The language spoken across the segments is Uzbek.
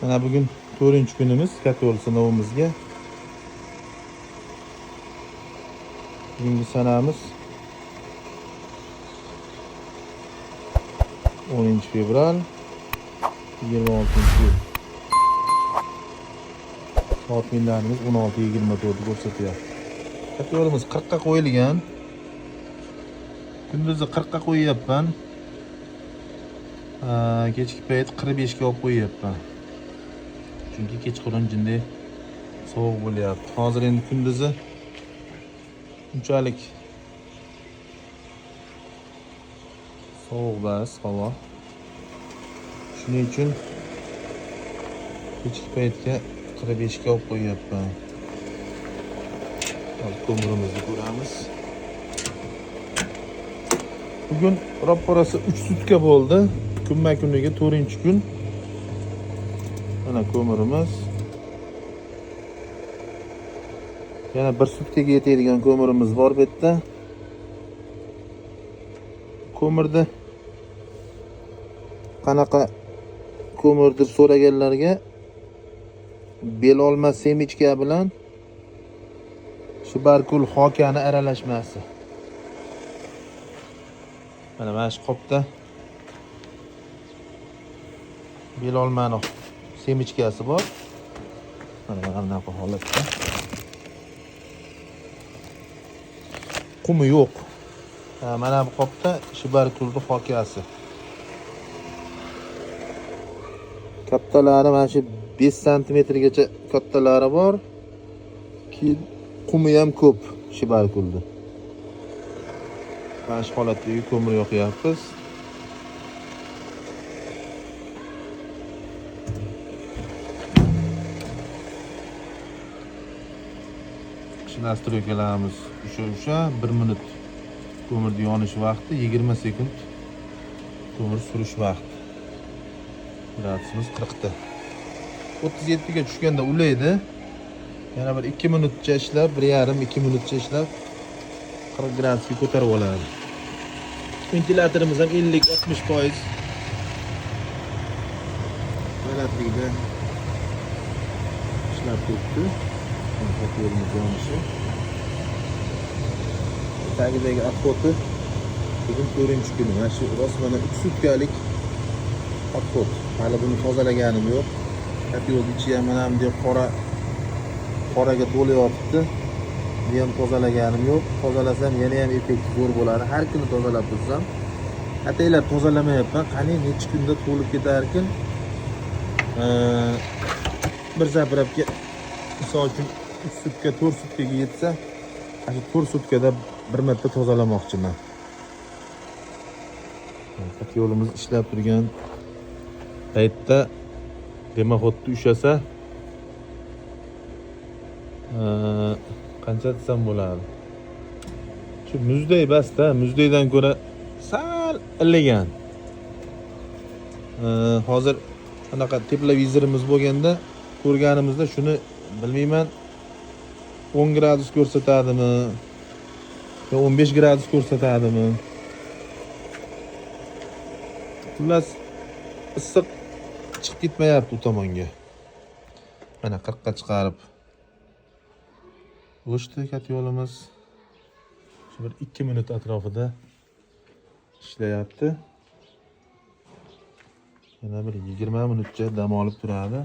Mana bugun 4-kunimiz Katol sinovimizga. Bugungi sanamiz 10-fevral 26-yil. Soat millarimiz 16:24 ko'rsatyapti. Katolimiz 40 ga qo'yilgan. Kunduzi 40 ga qo'yyapman. Kechki payt 45 ga olib qo'yyapman. Chunki kechqurun jinday sovuq bo'lyapti. Hozir endi kunduzi unchalik sovuq emas havo. Shuning uchun kechki paytga 45 ga olib qo'yyapman. Hozir ko'mirimizni ko'ramiz. Bugun ropparasi 3 sutka bo'ldi. Kunma-kuniga 4-kun. Mana ko'mirimiz. Yana 1 sutkaga yetadigan ko'mirimiz bor bu yerda. Ko'mirni qanaqa ko'mir deb so'raganlarga bel olma semichka bilan Shibarkul xokani aralashmasi. Mana shu qopda bel olmani semichkasi bor. Mana bunaqa holatda. Qumi yo'q. Mana bu qopda Shibarkulni xokasi. Kattalari mana shu 5 cm gacha kattalari bor. Keyin qumi ham ko'p Shibarkulni. Mana shu holatdagi ko'mir yoqyapmiz. Nastroykalarimiz o'sha 1 minut ko'mirni yonish vaqti, 20 sekund ko'mir surish vaqti. Gradusimiz 40 ta. 37 ga tushganda ulaydi. Yana bir 2 minutcha ishlab, 1,5-2 minutcha ishlab 40 gradusga ko'tarib oladi. Ventilatorimiz ham 50-60% balandlikda ishlab turibdi. Katolimiz yonishi. Tagidagi otpoti bugun 4-kuni. Mana shu rostmana 3 sutkalik otpot. Hali buni tozalaganim yo'q. Katol ichi ham mana bunday qoraga to'layapti. Buni ham tozalaganim yo'q. Tozalasam yana ham effekt zo'r bo'ladi. Har kuni tozalab tursam, ataylab tozalamayapman. Qani necha kunda to'lib ketar ekan. Bir zapravka misol uchun 3 sutka, 4 sutkaga yetsa, ana 4 sutkada bir marta tozalamoqchiman. Yo'limiz ishlab turgan paytda demaxodni ushasa qancha desam bo'ladi. Shu muzday bas-da, muzdaydan ko'ra sal iligan. Hozir anaqa teplovizorimiz bo'lganda ko'rganimizda shuni bilmayman 10 gradus ko'rsatadimi yo 15 gradus ko'rsatadimi. Xullas issiq chiqib ketmayapti u tomonga. Mana 40 ga chiqarib o'chdi katolimiz. Shu bir 2 minut atrofida ishlayapti. Yana bir 20 minutcha dam olib turadi.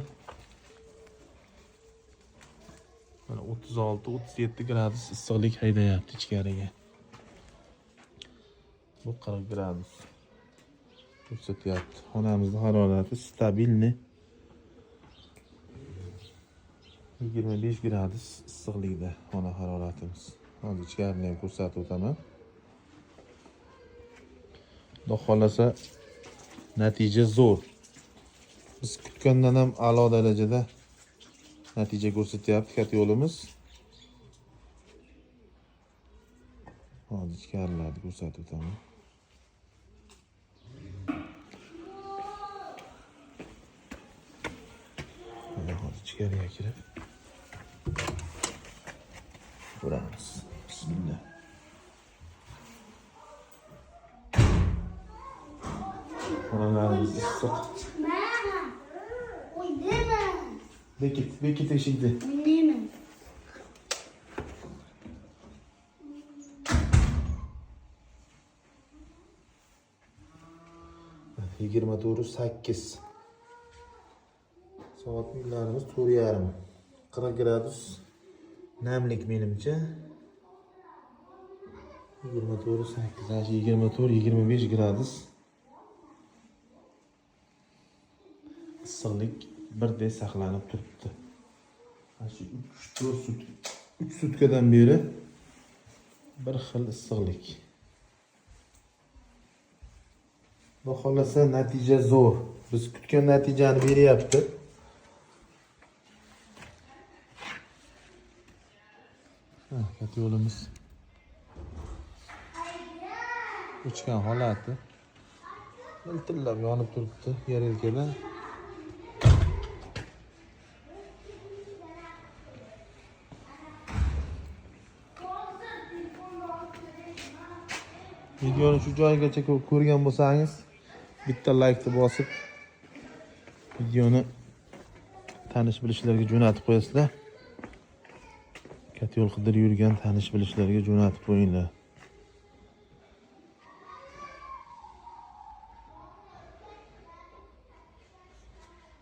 Mana 36-37 gradus issiqlik haydayapti ichkariga. Bu 40 gradus ko'rsatyapti. Xonamizning harorati stabilni 25 gradus issiqlikda xona haroratimiz. Hozir ichkarini ham ko'rsatib o'taman. Xudo xolasa natija zo'r. Biz kutgandan ham a'lo darajada natija ko'rsatyapti katolimiz. Hozir ichkarilarni ko'rsatib o'taman. Hozir ichkariga kirib ko'ramiz. Bismillah. Xonalarimiz issiq. Bekit eshikni. Bilmayman. 24:08. Soat millarimiz 4:30. 40 gradus namlik menimcha. 24:08, 24-25 gradus. Issiqlik birdek saqlanib turibdi. Mana shu 3 sutkadan beri bir xil issiqlik. Xudo xolasa natija zo'r. Biz kutgan natijani beryapti. Kat yo'limiz o'chgan holati. Miltillab yonib turibdi yer yelkalar. Videoni shu joyigacha ko'rgan bo'lsangiz, bitta laykni bosib, videoni tanish bilishlarga jo'natib qo'yasizlar. Kat yo'l qidirib yurgan tanish bilishlarga jo'natib qo'yinglar.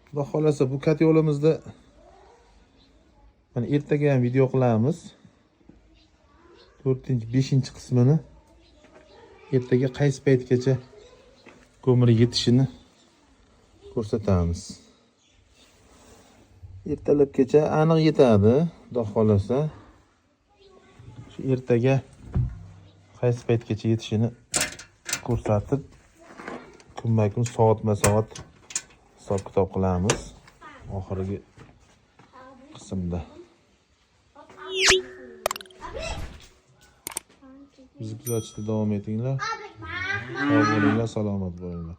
Xudo xolasa bu kat yo'limizda mana ertaga ham video qilamiz. 4-5 qismini ertaga qaysi paytgacha ko'mir yetishini ko'rsatamiz. Ertalabgacha aniq yetadi, xudo xolasa. Shu ertaga qaysi paytgacha yetishini ko'rsatib, kunma-kun soatma-soat hisob-kitob qilamiz oxirgi qismda. Bizni kuzatishda davom etinglar. Sog' bo'linglar, salomat bo'linglar.